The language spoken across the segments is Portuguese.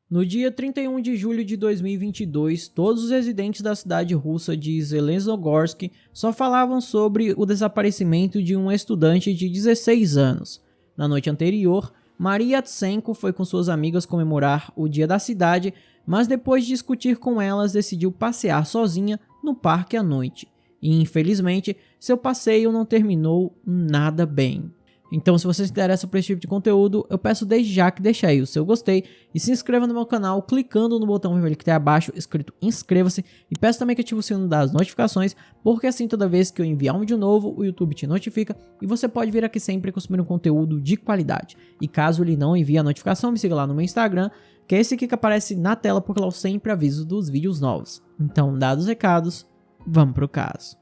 No dia 31 de julho de 2022, todos os residentes da cidade russa de Zelenogorsk só falavam sobre o desaparecimento de um estudante de 16 anos. Na noite anterior, Maria Yatsenko foi com suas amigas comemorar o dia da cidade, mas depois de discutir com elas, decidiu passear sozinha no parque à noite. E infelizmente, seu passeio não terminou nada bem. Então, se você se interessa por esse tipo de conteúdo, eu peço desde já que deixe aí o seu gostei e se inscreva no meu canal clicando no botão vermelho que tem abaixo escrito inscreva-se, e peço também que ative o sino das notificações, porque assim toda vez que eu enviar um vídeo novo, o YouTube te notifica e você pode vir aqui sempre consumir um conteúdo de qualidade. E caso ele não envie a notificação, me siga lá no meu Instagram, que é esse aqui que aparece na tela, porque lá eu sempre aviso dos vídeos novos. Então, dados os recados, vamos pro caso.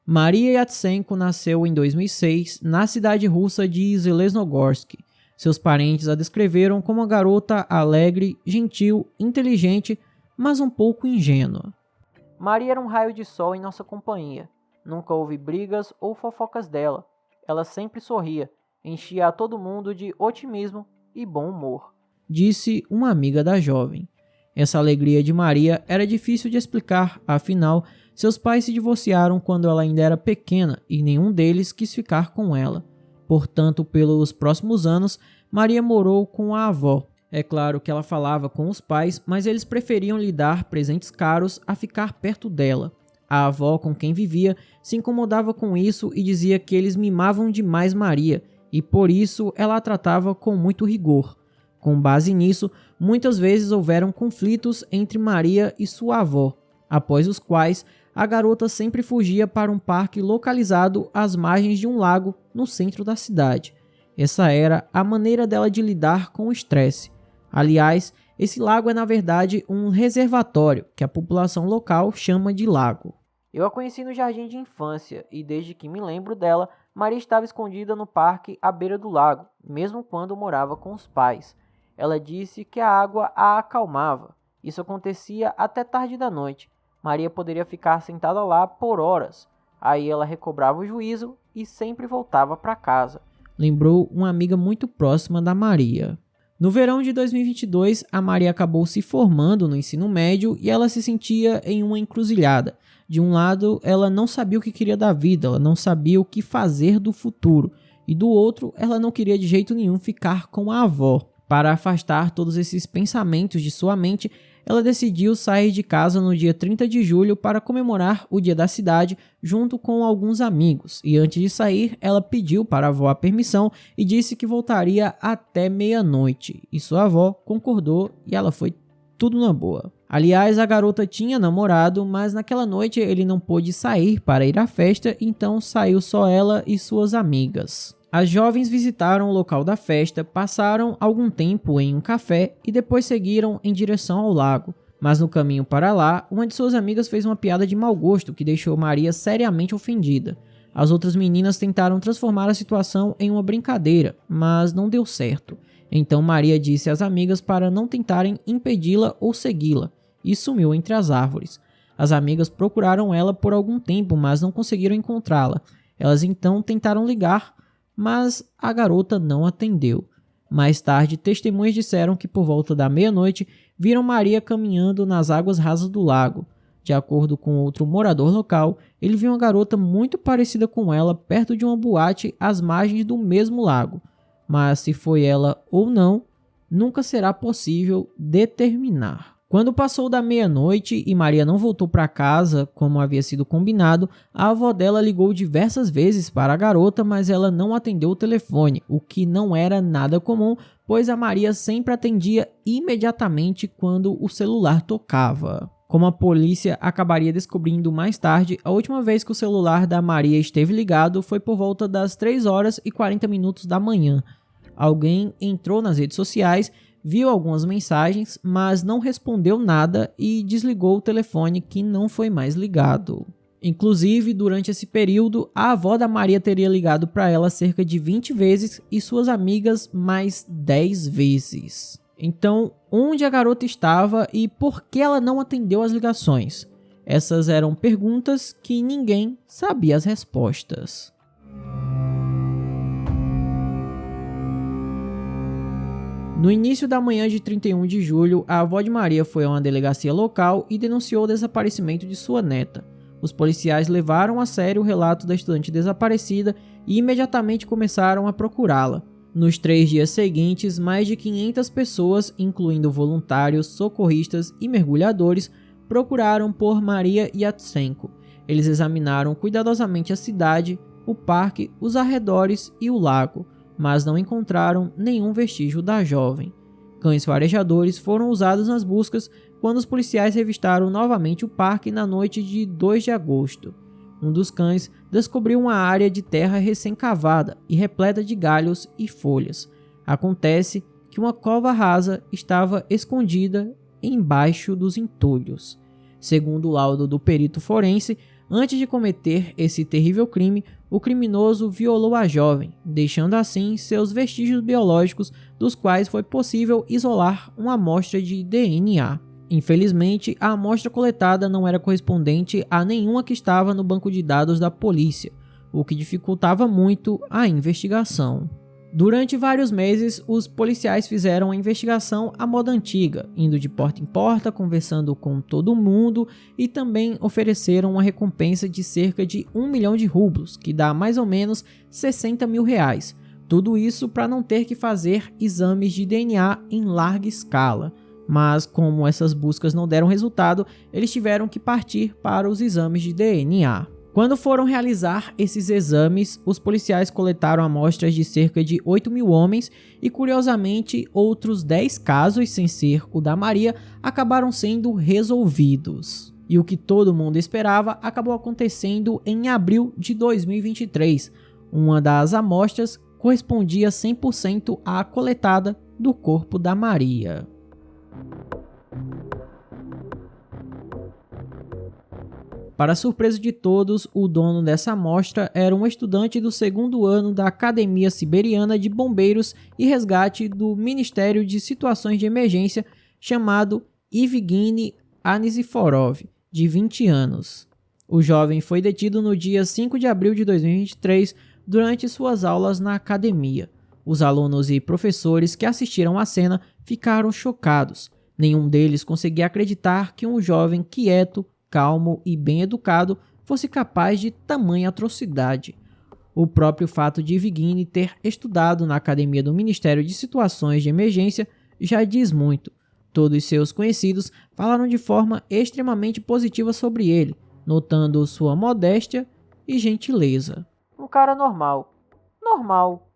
Maria Yatsenko nasceu em 2006 na cidade russa de Zelenogorsk. Seus parentes a descreveram como uma garota alegre, gentil, inteligente, mas um pouco ingênua. Maria era um raio de sol em nossa companhia. Nunca houve brigas ou fofocas dela. Ela sempre sorria, enchia a todo mundo de otimismo e bom humor, disse uma amiga da jovem. Essa alegria de Maria era difícil de explicar, afinal, seus pais se divorciaram quando ela ainda era pequena e nenhum deles quis ficar com ela. Portanto, pelos próximos anos, Maria morou com a avó. É claro que ela falava com os pais, mas eles preferiam lhe dar presentes caros a ficar perto dela. A avó com quem vivia se incomodava com isso e dizia que eles mimavam demais Maria, e por isso ela a tratava com muito rigor. Com base nisso, muitas vezes houveram conflitos entre Maria e sua avó, após os quais a garota sempre fugia para um parque localizado às margens de um lago no centro da cidade. Essa era a maneira dela de lidar com o estresse. Aliás, esse lago é na verdade um reservatório, que a população local chama de lago. Eu a conheci no jardim de infância e desde que me lembro dela, Maria estava escondida no parque à beira do lago, mesmo quando morava com os pais. Ela disse que a água a acalmava. Isso acontecia até tarde da noite. Maria poderia ficar sentada lá por horas. Aí ela recobrava o juízo e sempre voltava para casa, lembrou uma amiga muito próxima da Maria. No verão de 2022, a Maria acabou se formando no ensino médio e ela se sentia em uma encruzilhada. De um lado, ela não sabia o que queria da vida, ela não sabia o que fazer do futuro. E do outro, ela não queria de jeito nenhum ficar com a avó. Para afastar todos esses pensamentos de sua mente, ela decidiu sair de casa no dia 30 de julho para comemorar o dia da cidade junto com alguns amigos. E antes de sair, ela pediu para a avó a permissão e disse que voltaria até meia-noite. E sua avó concordou e ela foi tudo na boa. Aliás, a garota tinha namorado, mas naquela noite ele não pôde sair para ir à festa, então saiu só ela e suas amigas. As jovens visitaram o local da festa, passaram algum tempo em um café e depois seguiram em direção ao lago. Mas no caminho para lá, uma de suas amigas fez uma piada de mau gosto que deixou Maria seriamente ofendida. As outras meninas tentaram transformar a situação em uma brincadeira, mas não deu certo. Então Maria disse às amigas para não tentarem impedi-la ou segui-la, e sumiu entre as árvores. As amigas procuraram ela por algum tempo, mas não conseguiram encontrá-la. Elas então tentaram ligar, mas a garota não atendeu. Mais tarde, testemunhas disseram que por volta da meia-noite viram Maria caminhando nas águas rasas do lago. De acordo com outro morador local, ele viu uma garota muito parecida com ela perto de uma boate às margens do mesmo lago. Mas se foi ela ou não, nunca será possível determinar. Quando passou da meia-noite e Maria não voltou para casa como havia sido combinado, a avó dela ligou diversas vezes para a garota, mas ela não atendeu o telefone, o que não era nada comum, pois a Maria sempre atendia imediatamente quando o celular tocava. Como a polícia acabaria descobrindo mais tarde, a última vez que o celular da Maria esteve ligado foi por volta das 3 horas e 40 minutos da manhã. Alguém entrou nas redes sociais, viu algumas mensagens, mas não respondeu nada e desligou o telefone, que não foi mais ligado. Inclusive, durante esse período, a avó da Maria teria ligado para ela cerca de 20 vezes e suas amigas mais 10 vezes. Então, onde a garota estava e por que ela não atendeu as ligações? Essas eram perguntas que ninguém sabia as respostas. No início da manhã de 31 de julho, a avó de Maria foi a uma delegacia local e denunciou o desaparecimento de sua neta. Os policiais levaram a sério o relato da estudante desaparecida e imediatamente começaram a procurá-la. Nos 3 dias seguintes, mais de 500 pessoas, incluindo voluntários, socorristas e mergulhadores, procuraram por Maria Yatsenko. Eles examinaram cuidadosamente a cidade, o parque, os arredores e o lago, mas não encontraram nenhum vestígio da jovem. Cães farejadores foram usados nas buscas quando os policiais revistaram novamente o parque na noite de 2 de agosto. Um dos cães descobriu uma área de terra recém-cavada e repleta de galhos e folhas. Acontece que uma cova rasa estava escondida embaixo dos entulhos. Segundo o laudo do perito forense, antes de cometer esse terrível crime, o criminoso violou a jovem, deixando assim seus vestígios biológicos, dos quais foi possível isolar uma amostra de DNA. Infelizmente, a amostra coletada não era correspondente a nenhuma que estava no banco de dados da polícia, o que dificultava muito a investigação. Durante vários meses, os policiais fizeram a investigação à moda antiga, indo de porta em porta, conversando com todo mundo e também ofereceram uma recompensa de cerca de 1 milhão de rublos, que dá mais ou menos 60 mil reais. Tudo isso para não ter que fazer exames de DNA em larga escala. Mas como essas buscas não deram resultado, eles tiveram que partir para os exames de DNA. Quando foram realizar esses exames, os policiais coletaram amostras de cerca de 8 mil homens e, curiosamente, outros 10 casos, sem ser o da Maria, acabaram sendo resolvidos. E o que todo mundo esperava acabou acontecendo em abril de 2023. Uma das amostras correspondia 100% à coletada do corpo da Maria. Para surpresa de todos, o dono dessa amostra era um estudante do 2º ano da Academia Siberiana de Bombeiros e Resgate do Ministério de Situações de Emergência, chamado Evgeny Aniziforov, de 20 anos. O jovem foi detido no dia 5 de abril de 2023 durante suas aulas na academia. Os alunos e professores que assistiram à cena ficaram chocados. Nenhum deles conseguia acreditar que um jovem quieto, calmo e bem educado fosse capaz de tamanha atrocidade. O próprio fato de Evgeny ter estudado na academia do Ministério de Situações de Emergência já diz muito. Todos seus conhecidos falaram de forma extremamente positiva sobre ele, notando sua modéstia e gentileza. Um cara normal,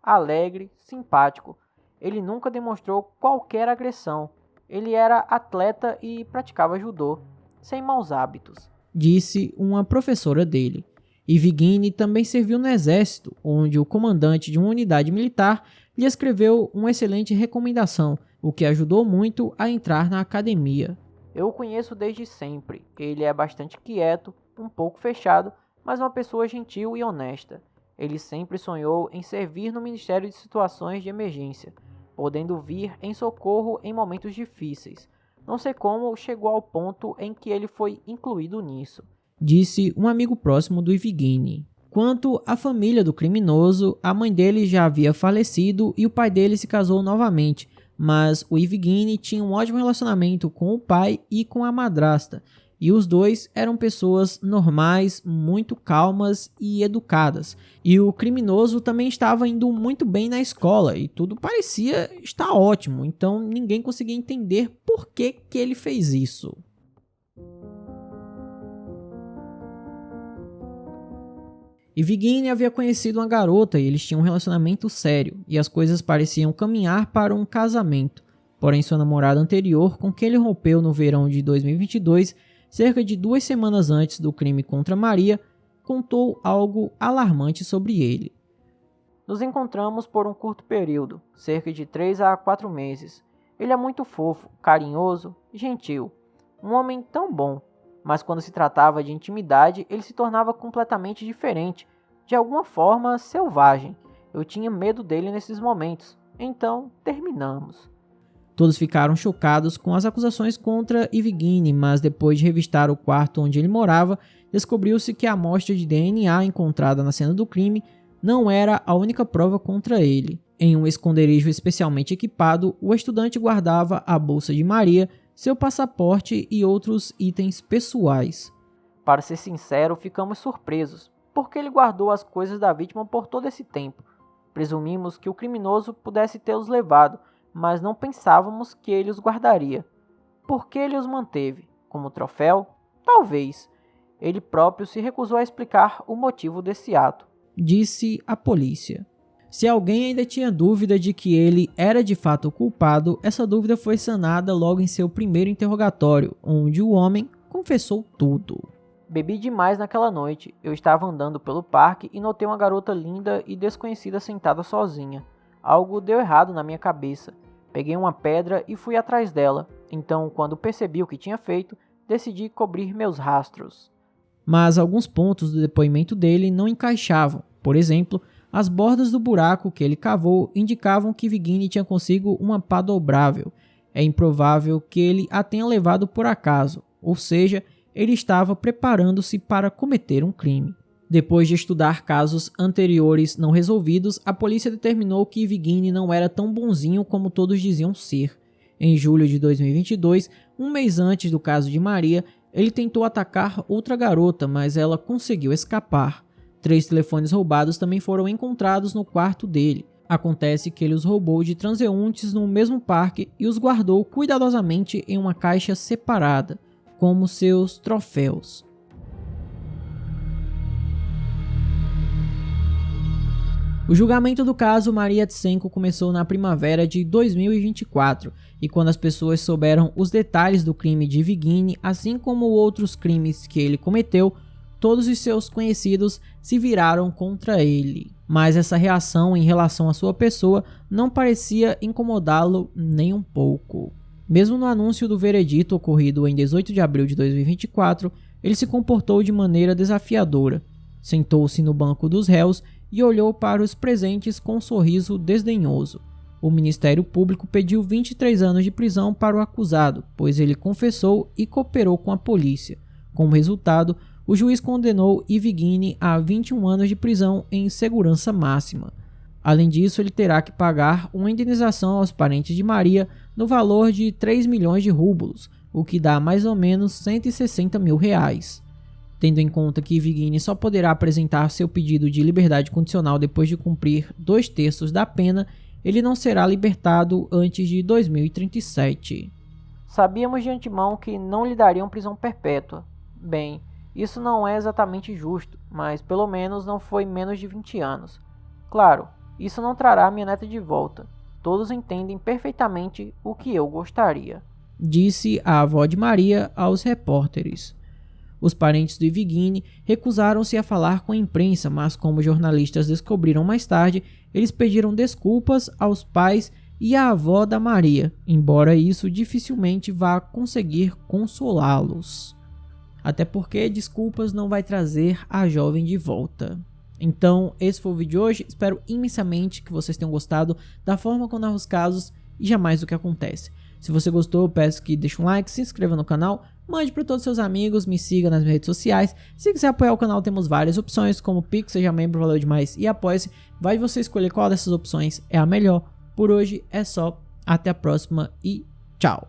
alegre, simpático. Ele nunca demonstrou qualquer agressão. Ele era atleta e praticava judô, sem maus hábitos, disse uma professora dele. Evgeny também serviu no exército, onde o comandante de uma unidade militar lhe escreveu uma excelente recomendação, o que ajudou muito a entrar na academia. Eu o conheço desde sempre. Ele é bastante quieto, um pouco fechado, mas uma pessoa gentil e honesta. Ele sempre sonhou em servir no Ministério de Situações de Emergência, podendo vir em socorro em momentos difíceis. Não sei como chegou ao ponto em que ele foi incluído nisso, disse um amigo próximo do Evgeny. Quanto à família do criminoso, a mãe dele já havia falecido e o pai dele se casou novamente, mas o Evgeny tinha um ótimo relacionamento com o pai e com a madrasta, e os dois eram pessoas normais, muito calmas e educadas. E o criminoso também estava indo muito bem na escola e tudo parecia estar ótimo, então ninguém conseguia entender por que ele fez isso. Evgeny havia conhecido uma garota e eles tinham um relacionamento sério, e as coisas pareciam caminhar para um casamento. Porém, sua namorada anterior, com quem ele rompeu no verão de 2022, cerca de 2 semanas antes do crime contra Maria, contou algo alarmante sobre ele. Nos encontramos por um curto período, cerca de 3 a 4 meses. Ele é muito fofo, carinhoso, gentil. Um homem tão bom. mas quando se tratava de intimidade, ele se tornava completamente diferente, de alguma forma selvagem. Eu tinha medo dele nesses momentos, então terminamos. Todos ficaram chocados com as acusações contra Yevgeny, mas depois de revistar o quarto onde ele morava, descobriu-se que a amostra de DNA encontrada na cena do crime não era a única prova contra ele. Em um esconderijo especialmente equipado, o estudante guardava a bolsa de Maria, seu passaporte e outros itens pessoais. Para ser sincero, ficamos surpresos, porque ele guardou as coisas da vítima por todo esse tempo. Presumimos que o criminoso pudesse tê-los levado, mas não pensávamos que ele os guardaria. Por que ele os manteve? Como troféu? Talvez. Ele próprio se recusou a explicar o motivo desse ato, disse a polícia. Se alguém ainda tinha dúvida de que ele era de fato o culpado, essa dúvida foi sanada logo em seu primeiro interrogatório, onde o homem confessou tudo. Bebi demais naquela noite. Eu estava andando pelo parque e notei uma garota linda e desconhecida sentada sozinha. Algo deu errado na minha cabeça. Peguei uma pedra e fui atrás dela. Então, quando percebi o que tinha feito, decidi cobrir meus rastros. Mas alguns pontos do depoimento dele não encaixavam. Por exemplo, as bordas do buraco que ele cavou indicavam que Yevgeny tinha consigo uma pá dobrável. É improvável que ele a tenha levado por acaso, ou seja, ele estava preparando-se para cometer um crime. Depois de estudar casos anteriores não resolvidos, a polícia determinou que Yevgeny não era tão bonzinho como todos diziam ser. Em julho de 2022, um mês antes do caso de Maria, ele tentou atacar outra garota, mas ela conseguiu escapar. 3 telefones roubados também foram encontrados no quarto dele. Acontece que ele os roubou de transeuntes no mesmo parque e os guardou cuidadosamente em uma caixa separada, como seus troféus. O julgamento do caso Maria Yatsenko começou na primavera de 2024, e quando as pessoas souberam os detalhes do crime de Yevgeny, assim como outros crimes que ele cometeu, todos os seus conhecidos se viraram contra ele. Mas essa reação em relação à sua pessoa não parecia incomodá-lo nem um pouco. Mesmo no anúncio do veredito ocorrido em 18 de abril de 2024, ele se comportou de maneira desafiadora. Sentou-se no banco dos réus e olhou para os presentes com um sorriso desdenhoso. O Ministério Público pediu 23 anos de prisão para o acusado, pois ele confessou e cooperou com a polícia. Como resultado, o juiz condenou Yevgeny a 21 anos de prisão em segurança máxima. Além disso, ele terá que pagar uma indenização aos parentes de Maria no valor de 3 milhões de rublos, o que dá mais ou menos 160 mil reais. Tendo em conta que Yevgeny só poderá apresentar seu pedido de liberdade condicional depois de cumprir 2/3 da pena, ele não será libertado antes de 2037. Sabíamos de antemão que não lhe dariam prisão perpétua. Bem, isso não é exatamente justo, mas pelo menos não foi menos de 20 anos. Claro, isso não trará minha neta de volta. Todos entendem perfeitamente o que eu gostaria, disse a avó de Maria aos repórteres. Os parentes do Yevgeny recusaram-se a falar com a imprensa, mas como jornalistas descobriram mais tarde, eles pediram desculpas aos pais e à avó da Maria, embora isso dificilmente vá conseguir consolá-los. Até porque desculpas não vai trazer a jovem de volta. Então, esse foi o vídeo de hoje. Espero imensamente que vocês tenham gostado da forma como narro os casos e jamais do que acontece. Se você gostou, eu peço que deixe um like, se inscreva no canal, mande para todos os seus amigos, me siga nas minhas redes sociais. Se quiser apoiar o canal, temos várias opções, como Pix, seja membro, valeu demais, e apoie-se. Vai você escolher qual dessas opções é a melhor. Por hoje é só. Até a próxima e tchau.